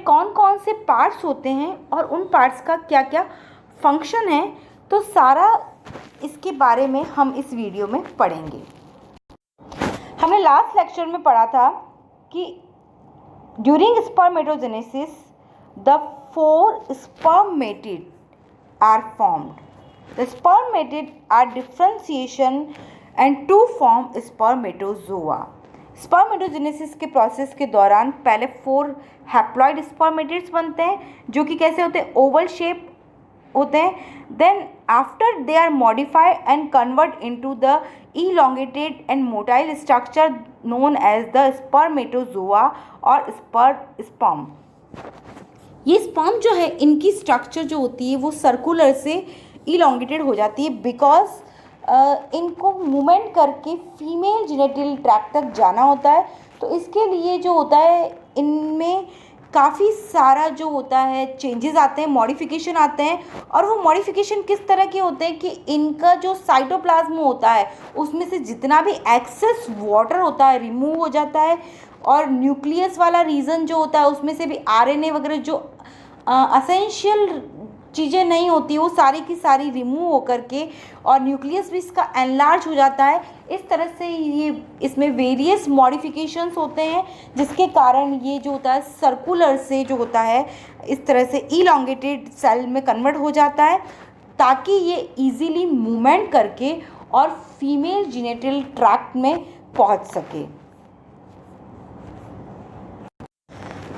कौन कौन से पार्ट्स होते हैं और उन पार्ट्स का क्या क्या फंक्शन है, तो सारा इसके बारे में हम इस वीडियो में पढ़ेंगे। हमने लास्ट लेक्चर में पढ़ा था कि during spermatogenesis the 4 spermatid are formed. The spermatid are differentiation and 2 form spermatozoa. Spermatogenesis के प्रोसेस के दौरान पहले 4 हैप्लॉइड स्पर्मेटिड्स बनते हैं जो कि कैसे होते हैं, ओवल शेप होते हैं। Then after they are modified and convert into the elongated and motile structure known as the spermatozoa और sperm। ये स्पर्म जो है, इनकी स्ट्रक्चर जो होती है वो सर्कुलर से इलोंगेटेड हो जाती है बिकॉज इनको मूवमेंट करके फीमेल जेनिटल ट्रैक्ट तक जाना होता है। तो इसके लिए जो होता है, इनमें काफ़ी सारा जो होता है चेंजेस आते हैं, मॉडिफिकेशन आते हैं। और वो मॉडिफिकेशन किस तरह के होते हैं कि इनका जो साइटोप्लाज्म होता है उसमें से जितना भी एक्सेस वाटर होता है रिमूव हो जाता है, और न्यूक्लियस वाला रीजन जो होता है उसमें से भी आरएनए वगैरह जो असेंशियल चीज़ें नहीं होती वो सारी की सारी रिमूव होकर के, और न्यूक्लियस भी इसका एनलार्ज हो जाता है। इस तरह से ये इसमें वेरियस मॉडिफिकेशंस होते हैं जिसके कारण ये जो होता है सर्कुलर से जो होता है इस तरह से इलोंगेटेड सेल में कन्वर्ट हो जाता है ताकि ये इजीली मूवमेंट करके और फीमेल जेनिटल ट्रैक्ट में पहुंच सके।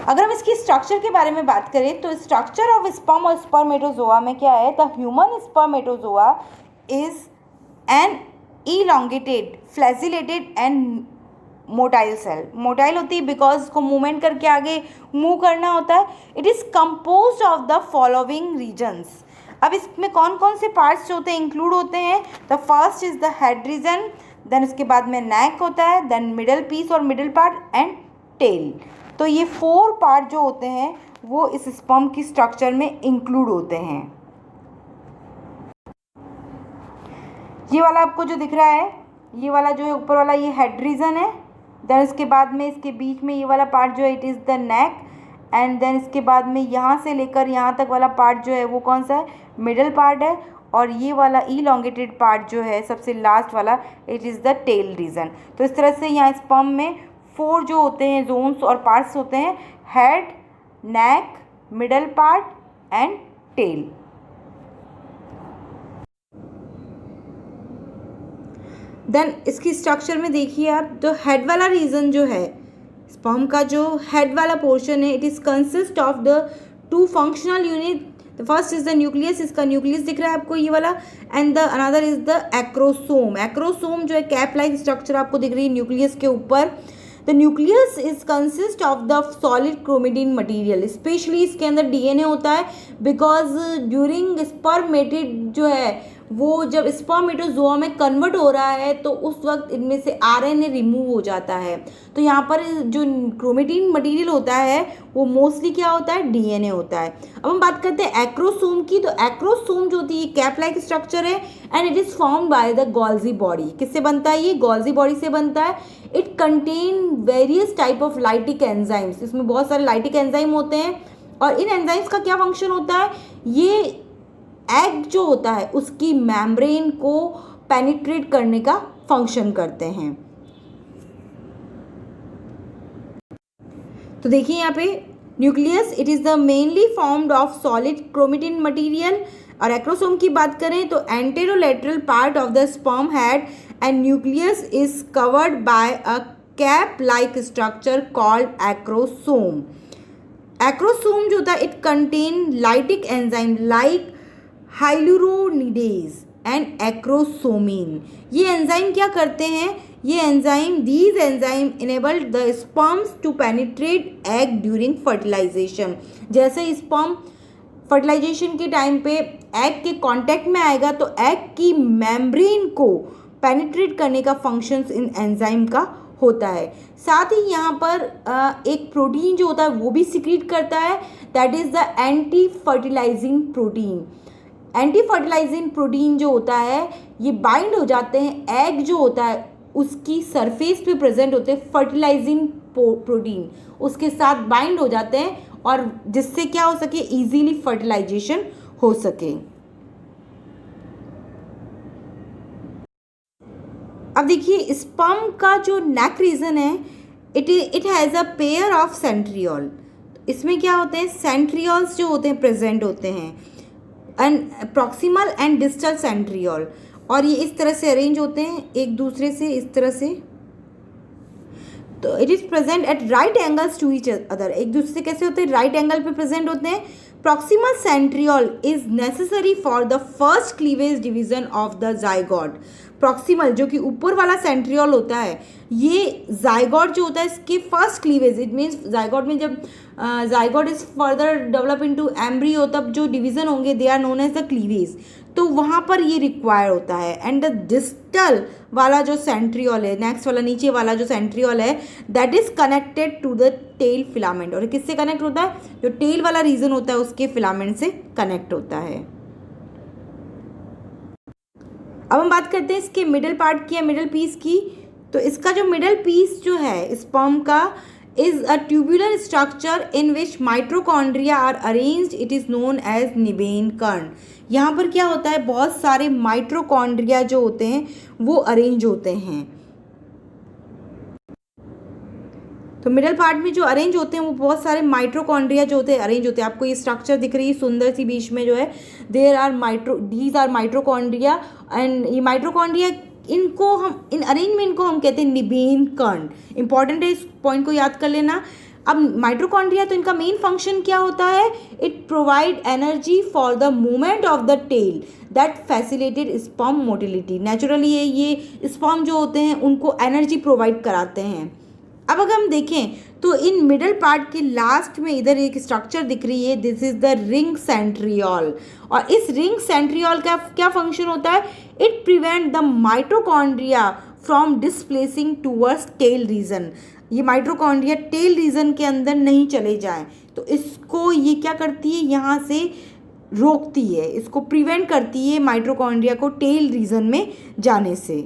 अगर हम इसकी स्ट्रक्चर के बारे में बात करें तो स्ट्रक्चर ऑफ स्पर्म और स्पर्मेटोजोआ में क्या है, the human spermatozoa is an elongated flagellated and motile cell. Motile होती है बिकॉज इसको मूवमेंट करके आगे मूव करना होता है। It is composed of the following regions. अब इसमें कौन कौन से पार्ट्स जो होते हैं इंक्लूड होते हैं, the first is the head region, then उसके बाद में नेक होता है, देन मिडल पीस और मिडल पार्ट एंड टेल। तो ये 4 पार्ट जो होते हैं वो इस स्पर्म की स्ट्रक्चर में इंक्लूड होते हैं। ये वाला आपको जो दिख रहा है, ये वाला जो है ऊपर वाला, ये हेड रीजन है। देन उसके बाद में इसके बीच में ये वाला पार्ट जो है it is the neck, and then इसके बाद में यहाँ से लेकर यहाँ तक वाला पार्ट जो है वो कौन सा है, मिडल पार्ट है। और ये वाला इलोंगेटेड पार्ट जो है सबसे लास्ट वाला, it is the tail region. तो इस तरह से यहाँ स्पर्म में 4 जो होते हैं जोन्स और पार्ट्स होते हैं, head, neck, middle part and tail. Then इसकी स्ट्रक्चर में देखिए आप, जो हेड वाला रीजन जो है स्पर्म का, जो हेड वाला पोर्शन है, it is consist of the 2 functional unit. The first is the nucleus, इसका न्यूक्लियस दिख रहा है आपको ये वाला, and the another is the acrosome. Acrosome जो है कैप लाइक स्ट्रक्चर आपको दिख रही है न्यूक्लियस के ऊपर। The nucleus is consist of the solid chromatin material. Specially इसके अंदर डीएनए होता है बिकॉज ड्यूरिंग स्पर्मेटिड जो है वो जब स्पर्मेटोजोआ में कन्वर्ट हो रहा है तो उस वक्त इनमें से आरएनए रिमूव हो जाता है। तो यहाँ पर जो क्रोमेटिन मटेरियल होता है वो मोस्टली क्या होता है, डीएनए होता है। अब हम बात करते हैं एक्रोसोम की। तो एक्रोसोम जो होती है कैप लाइक स्ट्रक्चर है and it is formed by the Golgi body. किससे बनता है, ये गोल्जी बॉडी से बनता है। It contain various type of lytic enzymes. इसमें बहुत सारे लाइटिक एंजाइम होते हैं और इन एंजाइम्स का क्या फंक्शन होता है, ये एग जो होता है उसकी मेम्ब्रेन को पेनिट्रेट करने का फंक्शन करते हैं। तो देखिए यहाँ पे nucleus, it is the mainly formed of solid chromatin material. और एक्रोसोम की बात करें तो anterolateral part of the sperm head and nucleus is covered by a cap like structure called acrosome. Acrosome जो होता है it contain lytic enzyme like hyaluronidase and acrosomin. ये enzyme क्या करते हैं, ये enzyme, these enzyme enable the sperms to penetrate egg during fertilization. जैसे sperm fertilization के टाइम पे एग के कांटेक्ट में आएगा तो एग की मेम्ब्रेन को पेनिट्रेट करने का फंक्शन इन एंजाइम का होता है। साथ ही यहाँ पर एक प्रोटीन जो होता है वो भी सिक्रीट करता है, that is the anti fertilising protein. Anti fertilising protein जो होता है ये बाइंड हो जाते हैं, एग जो होता है उसकी सरफेस पे प्रेजेंट होते हैं फर्टिलाइजिंग प्रोटीन उसके साथ बाइंड हो जाते हैं और जिससे क्या हो सके, इजीली फर्टिलाइजेशन हो सके। अब देखिए स्पर्म का जो नेक रीजन है, it has a pair of centriole. इसमें क्या होते हैं, सेंट्रियोल्स जो होते हैं प्रेजेंट होते हैं, and proximal and distal centriole, और ये इस तरह से अरेंज होते हैं एक दूसरे से, इस तरह से। तो it is present at right angles to each other. एक दूसरे से कैसे होते हैं, राइट एंगल पे प्रेजेंट होते हैं। Proximal centriole is necessary for the first cleavage division of the zygote. Proximal जो कि ऊपर वाला सेंट्रियोल होता है, ये जाइगोट जो होता है इसके first cleavage, it means zygote में जब zygote is further develop into embryo, तब जो डिवीजन होंगे they are known as the cleavage, तो वहाँ पर ये रिक्वायर होता है। एंड द डिस्टल वाला जो सेंट्रियोल है, नेक्स्ट वाला नीचे वाला जो सेंट्रियोल है, that is connected to the tail filament. और किससे कनेक्ट होता है, जो टेल वाला रीजन होता है उसके फिलामेंट से कनेक्ट होता है। अब हम बात करते हैं इसके मिडल पार्ट की या मिडल पीस की। तो इसका जो मिडल पीस जो है स्पर्म का is a tubular structure in which mitochondria are arranged. It is known as निबेन कर्ण। यहाँ पर क्या होता है, बहुत सारे माइट्रोकॉन्ड्रिया जो होते हैं वो अरेंज होते हैं। तो मिडल पार्ट में जो अरेंज होते हैं वो बहुत सारे माइट्रोकॉन्ड्रिया जो होते हैं अरेंज होते हैं। आपको ये स्ट्रक्चर दिख रही है सुंदर सी बीच में जो है, दीज आर माइट्रोकॉन्ड्रिया, एंड ये माइट्रोकॉन्ड्रिया इनको हम, इन अरेंजमेंट को हम कहते हैं निबेन कर्ण। इंपॉर्टेंट है, इस पॉइंट को याद कर लेना। अब माइट्रोकॉन्ड्रिया, तो इनका मेन फंक्शन क्या होता है, it provide energy for the movement of the tail that facilitate sperm motility. Naturally ये स्पर्म जो होते हैं उनको एनर्जी प्रोवाइड कराते हैं। अब अगर हम देखें तो इन मिडल पार्ट के लास्ट में इधर एक स्ट्रक्चर दिख रही है, this is the ring centriole. और इस रिंग सेंट्रियोल का क्या फंक्शन होता है, it prevent the mitochondria from displacing towards tail region. ये माइटोकॉन्ड्रिया टेल रीजन के अंदर नहीं चले जाएं, तो इसको ये क्या करती है, यहाँ से रोकती है, इसको प्रिवेंट करती है माइटोकॉन्ड्रिया को टेल रीजन में जाने से।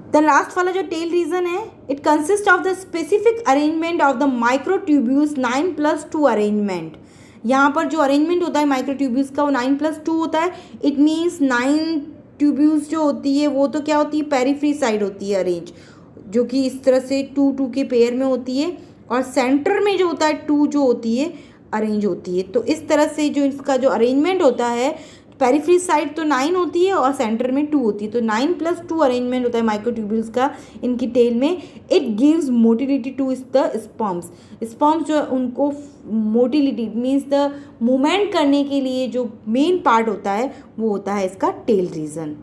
द लास्ट वाला जो टेल रीजन है, it consist of the specific arrangement of the microtubules 9+2 arrangement. यहाँ पर जो अरेंजमेंट होता है माइक्रोट्यूब्यूल्स का वो 9+2 होता है। इट मीन्स 9 ट्यूब्यूल्स जो होती है वो तो क्या होती है, पेरीफ्री साइड होती है अरेंज, जो कि इस तरह से 2-2 के पेयर में होती है, और सेंटर में जो होता है 2 जो होती है अरेंज होती है। तो इस तरह से जो इसका जो अरेंजमेंट होता है, पेरीफ्री साइड तो 9 होती है और सेंटर में 2 होती है, तो 9+2 अरेंजमेंट होता है माइक्रोट्यूब्यूल्स का इनकी टेल में। It gives motility to the sperms. Sperms जो है उनको मोटिलिटी मीन्स द मूवमेंट करने के लिए जो मेन पार्ट होता है वो होता है इसका टेल रीजन।